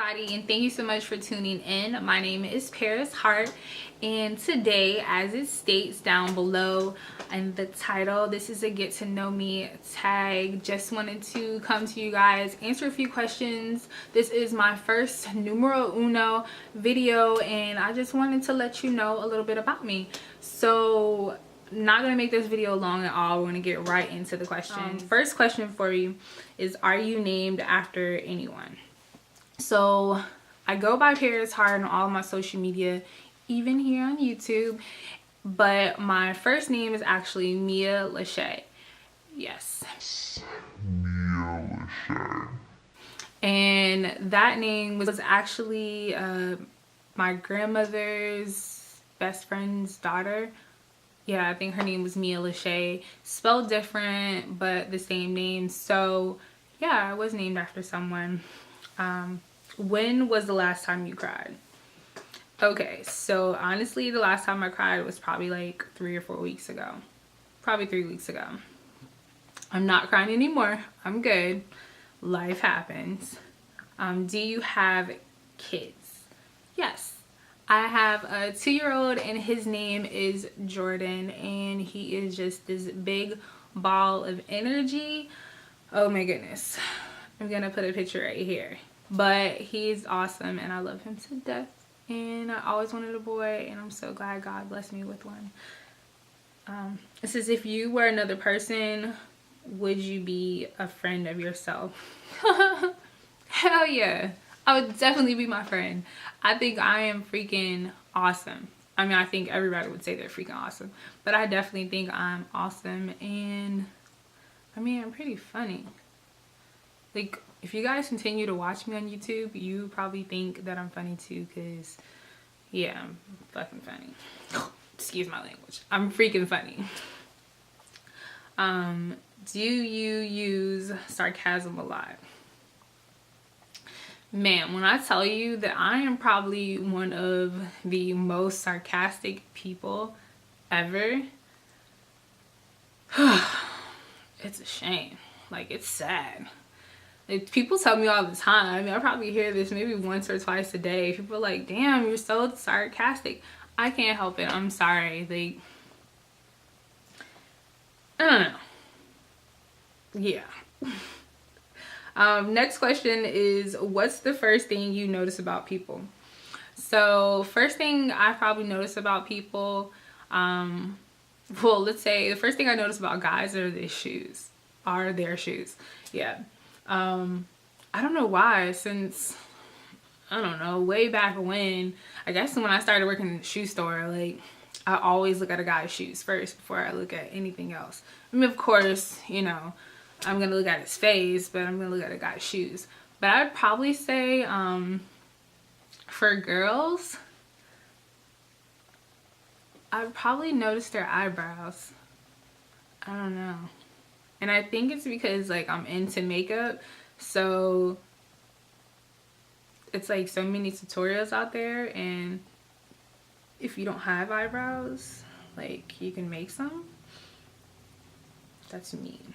everybody, and thank you so much for tuning in. My name is Paris Hart, and today, as it states down below in the title, this is a get to know me tag. Just wanted to come to you guys, answer a few questions. This is my first numero uno video, and I just wanted to let you know a little bit about me. So not gonna make this video long at all. We're gonna get right into the questions. First question for you is, are you named after anyone? So I go by Paris Hart on all of my social media, even here on YouTube, but my first name is actually Mia Lachey. Yes, Mia Lachey. And that name was actually my grandmother's best friend's daughter. Yeah, I think her name was Mia Lachey, spelled different but the same name. So yeah, I was named after someone. When was the last time you cried? Okay, so honestly, the last time I cried was probably like 3 or 4 weeks ago. Probably 3 weeks ago. I'm not crying anymore. I'm good. Life happens. Do you have kids? Yes. I have a 2-year-old, and his name is Jordan, and he is just this big ball of energy. Oh my goodness. I'm gonna put a picture right here. But he's awesome, and I love him to death. And I always wanted a boy, and I'm so glad God blessed me with one. It says, if you were another person, would you be a friend of yourself? Hell yeah. I would definitely be my friend. I think I am freaking awesome. I mean, I think everybody would say they're freaking awesome. But I definitely think I'm awesome. And I mean, I'm pretty funny. Like, if you guys continue to watch me on YouTube, you probably think that I'm funny too, because yeah, I'm fucking funny. Excuse my language. I'm freaking funny. Do you use sarcasm a lot? Man, when I tell you that I am probably one of the most sarcastic people ever, it's a shame. Like, it's sad. Like, people tell me all the time. I probably hear this maybe once or twice a day. People are like, damn, you're so sarcastic. I can't help it. I'm sorry. Like, I don't know. Yeah. Next question is, what's the first thing you notice about people? So first thing I probably notice about people, well, let's say the first thing I notice about guys are their shoes. Yeah. I don't know why, since, I don't know, way back when, I guess when I started working in the shoe store, like, I always look at a guy's shoes first before I look at anything else. I mean, of course, you know, I'm gonna look at his face, but I'm gonna look at a guy's shoes. But I'd probably say, for girls, I'd probably notice their eyebrows. I don't know. And I think it's because, like, I'm into makeup, so it's like so many tutorials out there, and if you don't have eyebrows, like, you can make some. That's mean.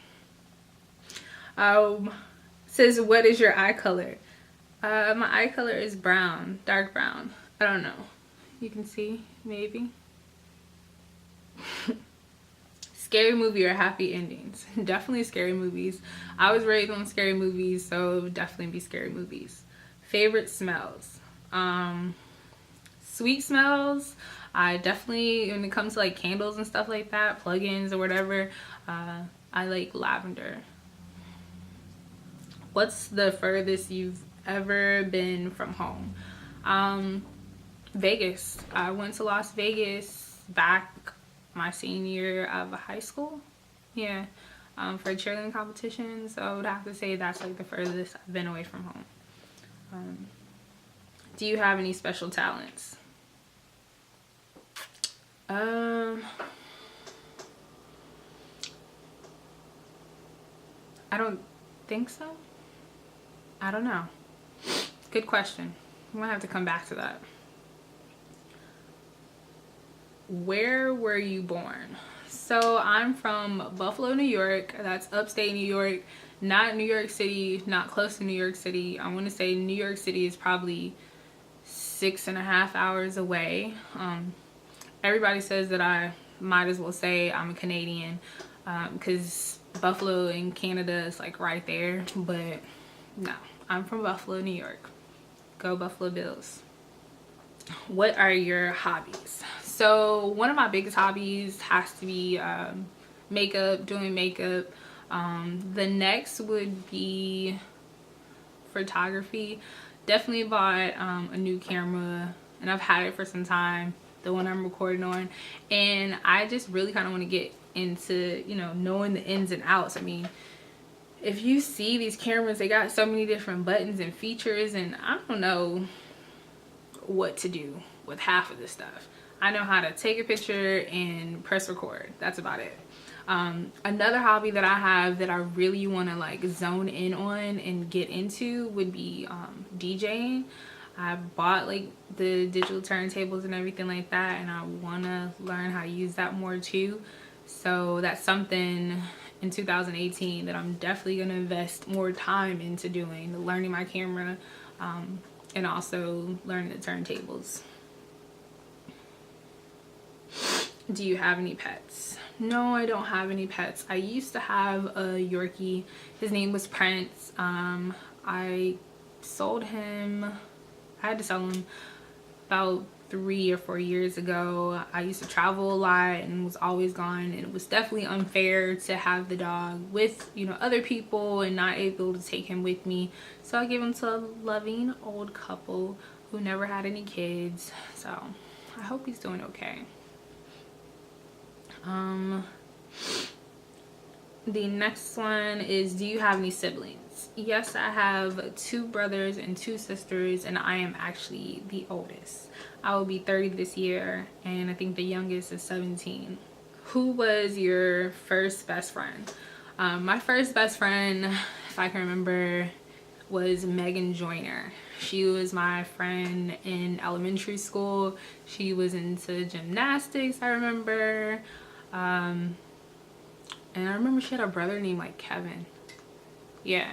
Says, what is your eye color? My eye color is brown, dark brown. I don't know. You can see, maybe. Scary movie or happy endings? Definitely scary movies. I was raised on scary movies, so it would definitely be scary movies. Favorite smells? Sweet smells. I definitely, when it comes to like candles and stuff like that, plug-ins or whatever, I like lavender. What's the furthest you've ever been from home? Vegas. I went to Las Vegas back my senior year of high school. Yeah, for a cheerleading competition. So I would have to say that's like the furthest I've been away from home. Do you have any special talents? I don't think so. I don't know. Good question. I'm gonna have to come back to that. Where were you born? So I'm from Buffalo, New York. That's upstate New York. Not New York City, not close to New York City. I want to say New York City is probably 6.5 hours away. Everybody says that I might as well say I'm a Canadian, because Buffalo in Canada is like right there, but no, I'm from Buffalo, New York. Go Buffalo Bills. What are your hobbies? So one of my biggest hobbies has to be makeup, doing makeup. The next would be photography. Definitely bought a new camera, and I've had it for some time, the one I'm recording on, and I just really kind of want to get into, you know, knowing the ins and outs. I mean, if you see these cameras, they got so many different buttons and features, and I don't know what to do with half of this stuff. I know how to take a picture and press record. That's about it. Another hobby that I have that I really want to like zone in on and get into would be DJing. I bought like the digital turntables and everything like that, and I want to learn how to use that more too. So that's something in 2018 that I'm definitely going to invest more time into doing, learning my camera, and also learning the turntables. Do you have any pets? No, I don't have any pets. I used to have a Yorkie. His name was Prince. I sold him. I had to sell him about 3 or 4 years ago. I used to travel a lot and was always gone, and it was definitely unfair to have the dog with, you know, other people and not able to take him with me. So I gave him to a loving old couple who never had any kids. So I hope he's doing okay. The next one is, do you have any siblings? Yes, I have 2 brothers and 2 sisters, and I am actually the oldest. I will be 30 this year, and I think the youngest is 17. Who was your first best friend? My first best friend, if I can remember, was Megan Joyner. She was my friend in elementary school. She was into gymnastics, I remember. And I remember she had a brother named like Kevin. Yeah.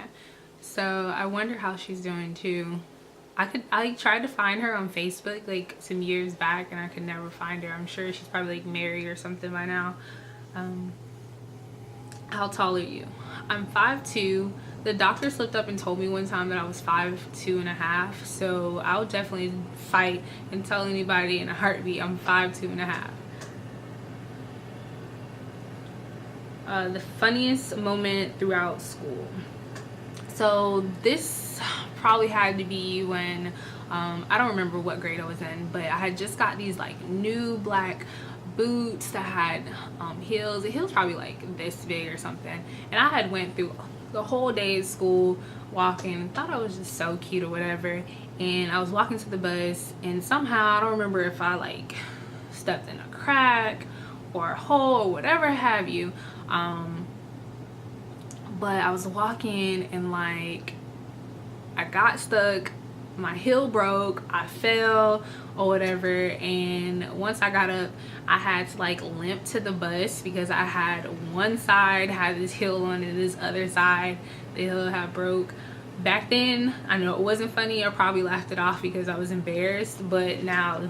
So I wonder how she's doing too. I tried to find her on Facebook like some years back, and I could never find her. I'm sure she's probably like married or something by now. How tall are you? I'm 5'2". The doctor slipped up and told me one time that I was 5'2.5". So I'll definitely fight and tell anybody in a heartbeat I'm 5'2.5". The funniest moment throughout school. So this probably had to be when I don't remember what grade I was in, but I had just got these like new black boots that had heels. The heels probably like this big or something, and I had went through the whole day at school walking, thought I was just so cute or whatever, and I was walking to the bus, and somehow I don't remember if I like stepped in a crack or a hole or whatever have you, but I was walking and like I got stuck, my heel broke, I fell or whatever, and once I got up I had to like limp to the bus because I had one side had this heel on and this other side the heel had broke. Back then, I know it wasn't funny, I probably laughed it off because I was embarrassed, but now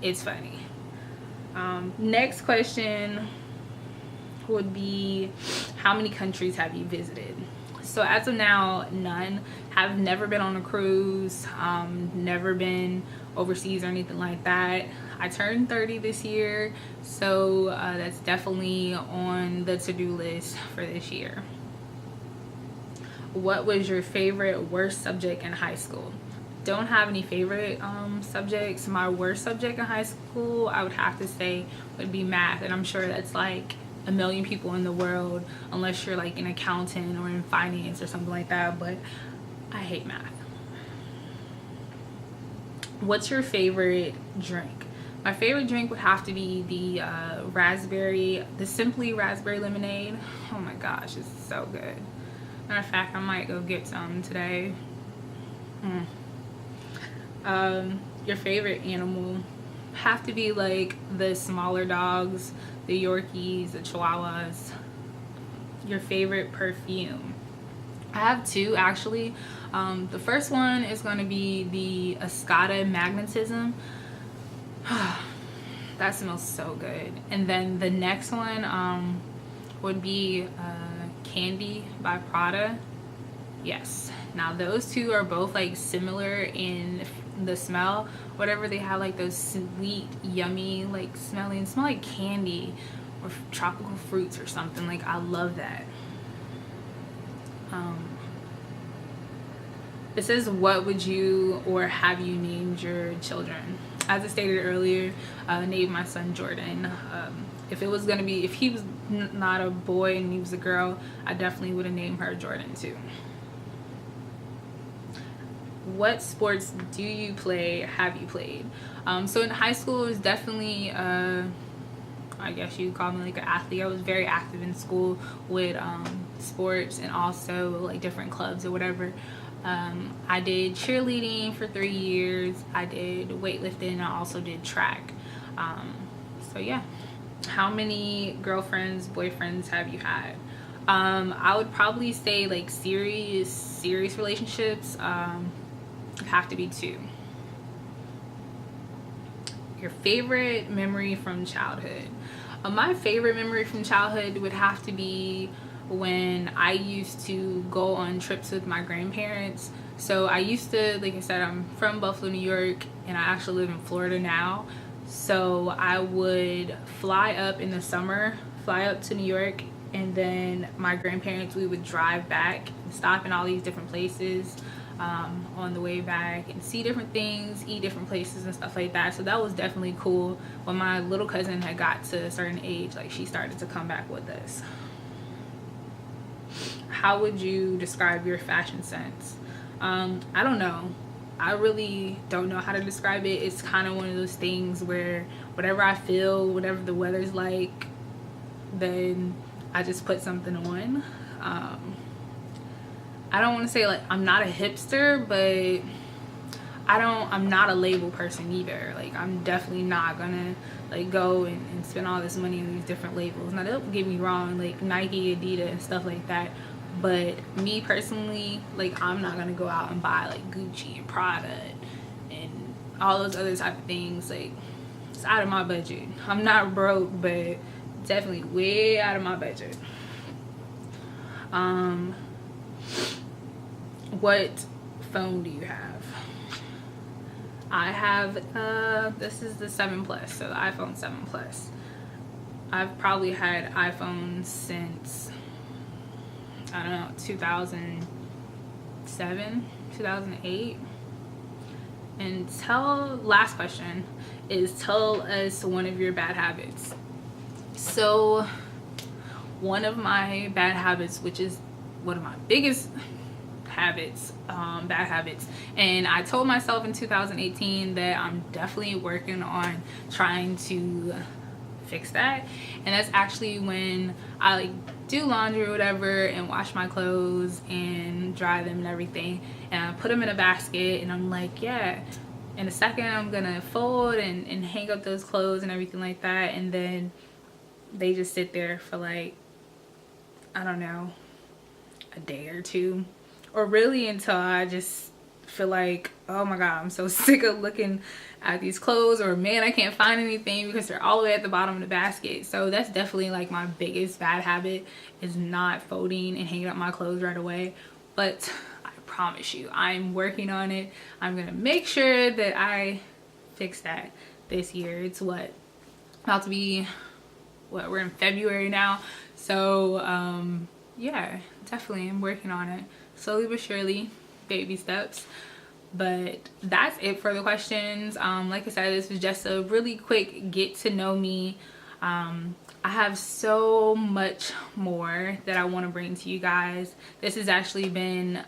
it's funny. Next question would be, how many countries have you visited? So as of now, none. Have never been on a cruise, never been overseas or anything like that. I turned 30 this year, so that's definitely on the to-do list for this year. What was your favorite worst subject in high school? Don't have any favorite subjects. My worst subject in high school, I would have to say, would be math, and I'm sure that's like a million people in the world, unless you're like an accountant or in finance or something like that, but I hate math. What's your favorite drink? My favorite drink would have to be the Simply Raspberry Lemonade. Oh my gosh, it's so good. Matter of fact, I might go get some today. Your favorite animal? Have to be like the smaller dogs, the Yorkies, the Chihuahuas. Your favorite perfume? I have two actually. The first one is going to be the Escada Magnetism. That smells so good. And then the next one would be Candy by Prada. Yes. Now those two are both like similar in the smell. Whatever, they have like those sweet, yummy, like smell like candy or tropical fruits or something. Like, I love that. It says, what would you or have you named your children? As I stated earlier, named my son Jordan. If he was not a boy and he was a girl, I definitely would have named her Jordan too. What sports do you play, have you played? So in high school, it was definitely, I guess you'd call me like an athlete. I was very active in school with sports and also like different clubs or whatever. I did cheerleading for 3 years. I did weightlifting. I also did track. So yeah. How many girlfriends, boyfriends have you had? I would probably say like serious relationships. Have to be 2. Your favorite memory from childhood? My favorite memory from childhood would have to be when I used to go on trips with my grandparents. So I used to, like I said, I'm from Buffalo, New York, and I actually live in Florida now. So I would fly up in the summer, fly up to New York, and then my grandparents, we would drive back and stop in all these different places on the way back and see different things, eat different places and stuff like that. So that was definitely cool. When my little cousin had got to a certain age, like, she started to come back with us. How would you describe your fashion sense? I don't know. I really don't know how to describe it. It's kind of one of those things where whatever I feel, whatever the weather's like, then I just put something on. I don't want to say like I'm not a hipster, but I'm not a label person either. Like, I'm definitely not gonna like go and spend all this money on these different labels. Now, don't get me wrong, like Nike, Adidas and stuff like that, but me personally, like, I'm not gonna go out and buy like Gucci and Prada and all those other type of things. Like, it's out of my budget. I'm not broke, but definitely way out of my budget. What phone do you have? I have this is the 7 Plus, so the iPhone 7 Plus. I've probably had iPhones since, I don't know, 2007, 2008. And last question is, tell us one of your bad habits. So one of my bad habits, which is one of my biggest bad habits, and I told myself in 2018 that I'm definitely working on trying to fix that, and that's actually when I like do laundry or whatever and wash my clothes and dry them and everything, and I put them in a basket, and I'm like, yeah, in a second I'm gonna fold and hang up those clothes and everything like that, and then they just sit there for like, I don't know, a day or two, or really until I just feel like, oh my god, I'm so sick of looking at these clothes, or man, I can't find anything because they're all the way at the bottom of the basket. So that's definitely like my biggest bad habit, is not folding and hanging up my clothes right away. But I promise you, I'm working on it. I'm gonna make sure that I fix that this year. It's about to be, we're in February now, so yeah, definitely I'm working on it slowly but surely, baby steps. But that's it for the questions. Like I said, this was just a really quick get to know me. I have so much more that I want to bring to you guys. This has actually been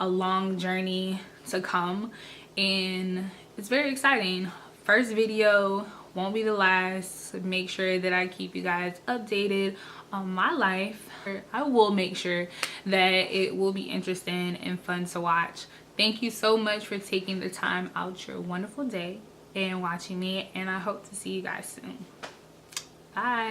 a long journey to come, and it's very exciting. First video, won't be the last. Make sure that I keep you guys updated on my life. I will make sure that it will be interesting and fun to watch. Thank you so much for taking the time out your wonderful day and watching me, and I hope to see you guys soon. Bye.